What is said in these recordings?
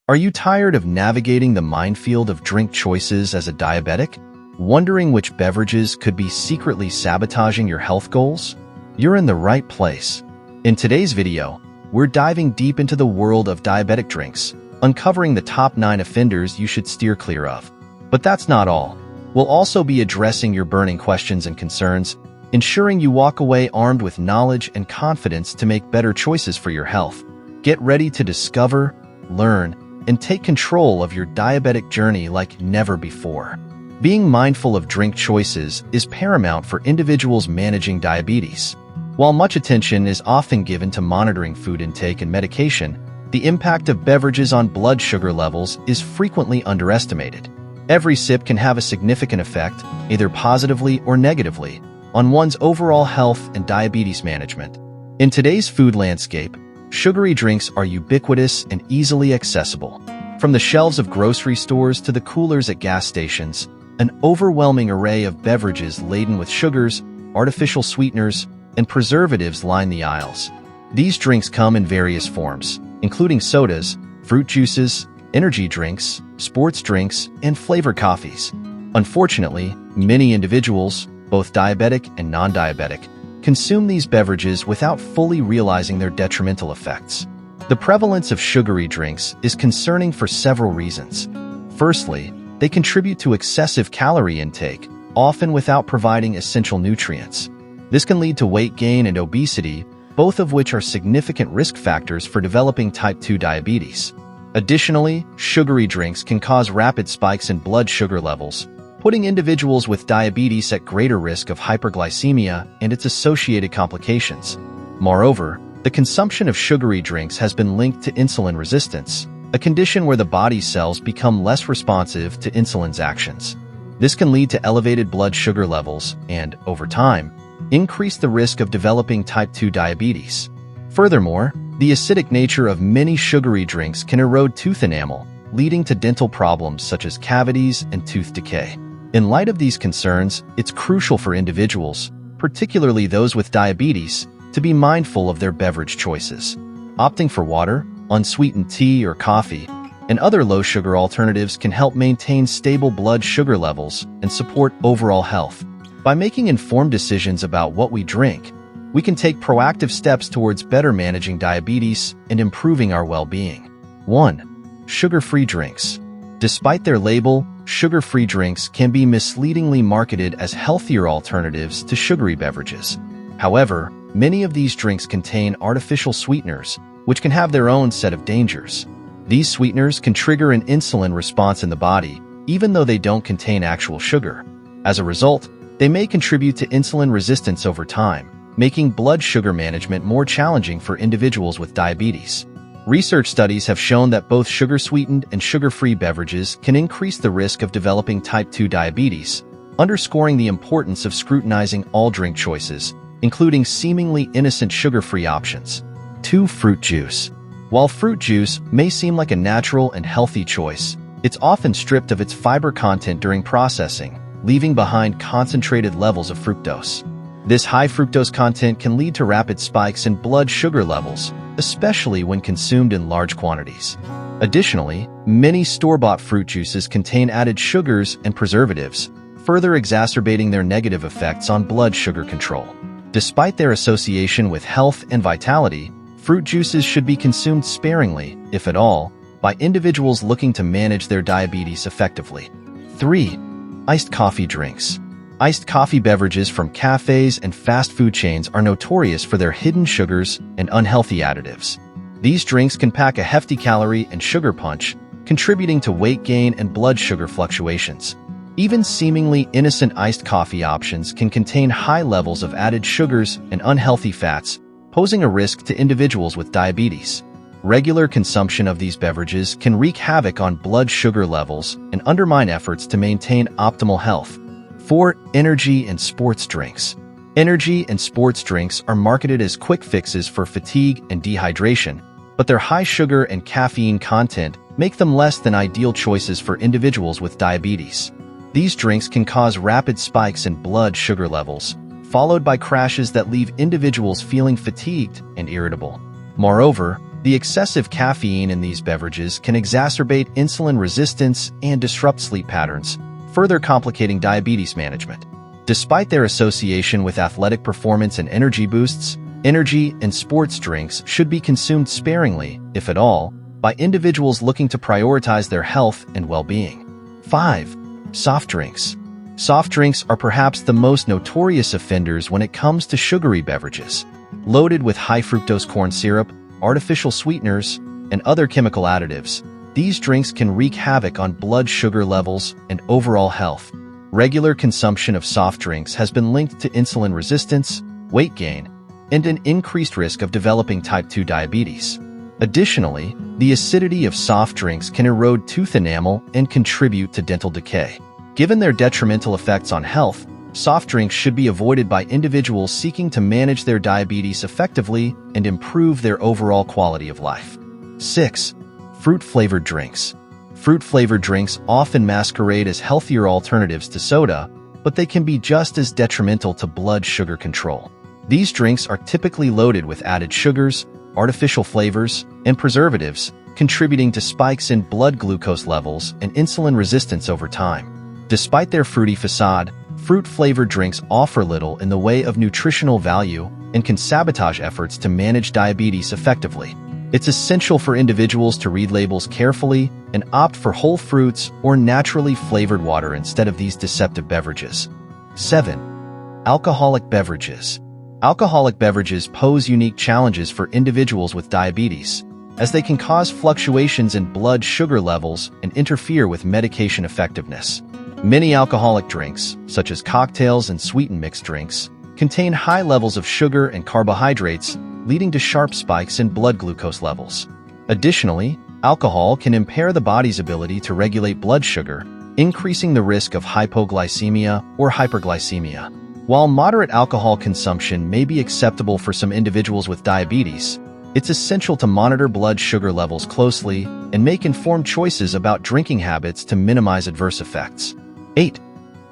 Are you tired of navigating the minefield of drink choices as a diabetic? Wondering which beverages could be secretly sabotaging your health goals? You're in the right place. In today's video, we're diving deep into the world of diabetic drinks, uncovering the top 9 offenders you should steer clear of. But that's not all. We'll also be addressing your burning questions and concerns, ensuring you walk away armed with knowledge and confidence to make better choices for your health. Get ready to discover, learn, and take control of your diabetic journey like never before. Being mindful of drink choices is paramount for individuals managing diabetes. While much attention is often given to monitoring food intake and medication, the impact of beverages on blood sugar levels is frequently underestimated. Every sip can have a significant effect, either positively or negatively, on one's overall health and diabetes management. In today's food landscape, sugary drinks are ubiquitous and easily accessible. From the shelves of grocery stores to the coolers at gas stations, an overwhelming array of beverages laden with sugars, artificial sweeteners, and preservatives line the aisles. These drinks come in various forms, including sodas, fruit juices, energy drinks, sports drinks, and flavored coffees. Unfortunately, many individuals, both diabetic and non-diabetic, consume these beverages without fully realizing their detrimental effects. The prevalence of sugary drinks is concerning for several reasons. Firstly, they contribute to excessive calorie intake, often without providing essential nutrients. This can lead to weight gain and obesity, both of which are significant risk factors for developing type 2 diabetes. Additionally, sugary drinks can cause rapid spikes in blood sugar levels, putting individuals with diabetes at greater risk of hyperglycemia and its associated complications. Moreover, the consumption of sugary drinks has been linked to insulin resistance, a condition where the body's cells become less responsive to insulin's actions. This can lead to elevated blood sugar levels and, over time, increase the risk of developing type 2 diabetes. Furthermore, the acidic nature of many sugary drinks can erode tooth enamel, leading to dental problems such as cavities and tooth decay. In light of these concerns, it's crucial for individuals, particularly those with diabetes, to be mindful of their beverage choices. Opting for water, unsweetened tea or coffee, and other low-sugar alternatives can help maintain stable blood sugar levels and support overall health. By making informed decisions about what we drink, we can take proactive steps towards better managing diabetes and improving our well-being. 1. Sugar-free drinks. Despite their label, sugar-free drinks can be misleadingly marketed as healthier alternatives to sugary beverages. However, many of these drinks contain artificial sweeteners, which can have their own set of dangers. These sweeteners can trigger an insulin response in the body, even though they don't contain actual sugar. As a result, they may contribute to insulin resistance over time, making blood sugar management more challenging for individuals with diabetes. Research studies have shown that both sugar-sweetened and sugar-free beverages can increase the risk of developing type 2 diabetes, underscoring the importance of scrutinizing all drink choices, including seemingly innocent sugar-free options. 2. Fruit juice. While fruit juice may seem like a natural and healthy choice, it's often stripped of its fiber content during processing, leaving behind concentrated levels of fructose. This high fructose content can lead to rapid spikes in blood sugar levels, especially when consumed in large quantities. Additionally, many store-bought fruit juices contain added sugars and preservatives, further exacerbating their negative effects on blood sugar control. Despite their association with health and vitality, fruit juices should be consumed sparingly, if at all, by individuals looking to manage their diabetes effectively. 3. Iced coffee drinks. Iced coffee beverages from cafes and fast food chains are notorious for their hidden sugars and unhealthy additives. These drinks can pack a hefty calorie and sugar punch, contributing to weight gain and blood sugar fluctuations. Even seemingly innocent iced coffee options can contain high levels of added sugars and unhealthy fats, posing a risk to individuals with diabetes. Regular consumption of these beverages can wreak havoc on blood sugar levels and undermine efforts to maintain optimal health. 4. Energy and sports drinks. Energy and sports drinks are marketed as quick fixes for fatigue and dehydration, but their high sugar and caffeine content make them less than ideal choices for individuals with diabetes. These drinks can cause rapid spikes in blood sugar levels, followed by crashes that leave individuals feeling fatigued and irritable. Moreover, The excessive caffeine in these beverages can exacerbate insulin resistance and disrupt sleep patterns, further complicating diabetes management. Despite their association with athletic performance and energy boosts, energy and sports drinks should be consumed sparingly, if at all, by individuals looking to prioritize their health and well-being. 5. Soft drinks. Soft drinks are perhaps the most notorious offenders when it comes to sugary beverages. Loaded with high-fructose corn syrup, artificial sweeteners, and other chemical additives, these drinks can wreak havoc on blood sugar levels and overall health. Regular consumption of soft drinks has been linked to insulin resistance, weight gain, and an increased risk of developing type 2 diabetes. Additionally, the acidity of soft drinks can erode tooth enamel and contribute to dental decay. Given their detrimental effects on health, soft drinks should be avoided by individuals seeking to manage their diabetes effectively and improve their overall quality of life. 6. Fruit-flavored drinks. Fruit-flavored drinks often masquerade as healthier alternatives to soda, but they can be just as detrimental to blood sugar control. These drinks are typically loaded with added sugars, artificial flavors, and preservatives, contributing to spikes in blood glucose levels and insulin resistance over time. Despite their fruity facade, fruit-flavored drinks offer little in the way of nutritional value and can sabotage efforts to manage diabetes effectively. It's essential for individuals to read labels carefully and opt for whole fruits or naturally flavored water instead of these deceptive beverages. 7. Alcoholic beverages. Alcoholic beverages pose unique challenges for individuals with diabetes, as they can cause fluctuations in blood sugar levels and interfere with medication effectiveness. Many alcoholic drinks, such as cocktails and sweetened mixed drinks, contain high levels of sugar and carbohydrates, leading to sharp spikes in blood glucose levels. Additionally, alcohol can impair the body's ability to regulate blood sugar, increasing the risk of hypoglycemia or hyperglycemia. While moderate alcohol consumption may be acceptable for some individuals with diabetes, it's essential to monitor blood sugar levels closely and make informed choices about drinking habits to minimize adverse effects. 8.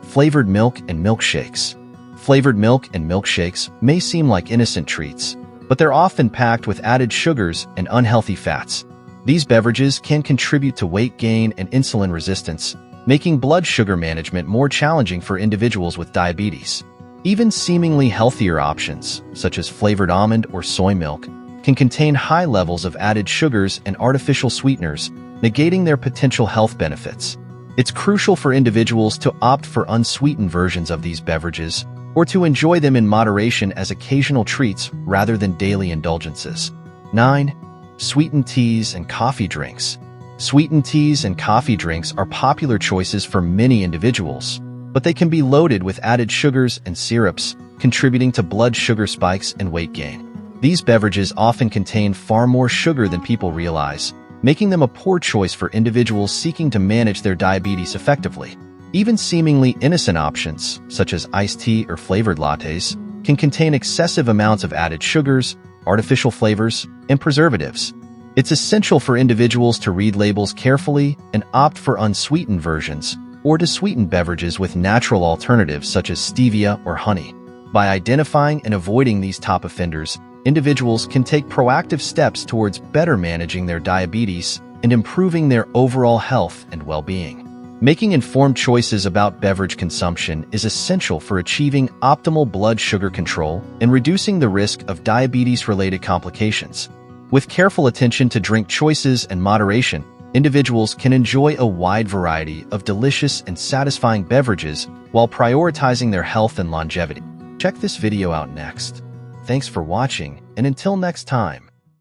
Flavored milk and milkshakes. Flavored milk and milkshakes may seem like innocent treats, but they're often packed with added sugars and unhealthy fats. These beverages can contribute to weight gain and insulin resistance, making blood sugar management more challenging for individuals with diabetes. Even seemingly healthier options, such as flavored almond or soy milk, can contain high levels of added sugars and artificial sweeteners, negating their potential health benefits. It's crucial for individuals to opt for unsweetened versions of these beverages or to enjoy them in moderation as occasional treats rather than daily indulgences. 9. Sweetened teas and coffee drinks. Sweetened teas and coffee drinks are popular choices for many individuals, but they can be loaded with added sugars and syrups, contributing to blood sugar spikes and weight gain. These beverages often contain far more sugar than people realize, making them a poor choice for individuals seeking to manage their diabetes effectively. Even seemingly innocent options, such as iced tea or flavored lattes, can contain excessive amounts of added sugars, artificial flavors, and preservatives. It's essential for individuals to read labels carefully and opt for unsweetened versions, or to sweeten beverages with natural alternatives such as stevia or honey. By identifying and avoiding these top offenders, individuals can take proactive steps towards better managing their diabetes and improving their overall health and well-being. Making informed choices about beverage consumption is essential for achieving optimal blood sugar control and reducing the risk of diabetes-related complications. With careful attention to drink choices and moderation, individuals can enjoy a wide variety of delicious and satisfying beverages while prioritizing their health and longevity. Check this video out next. Thanks for watching, and until next time.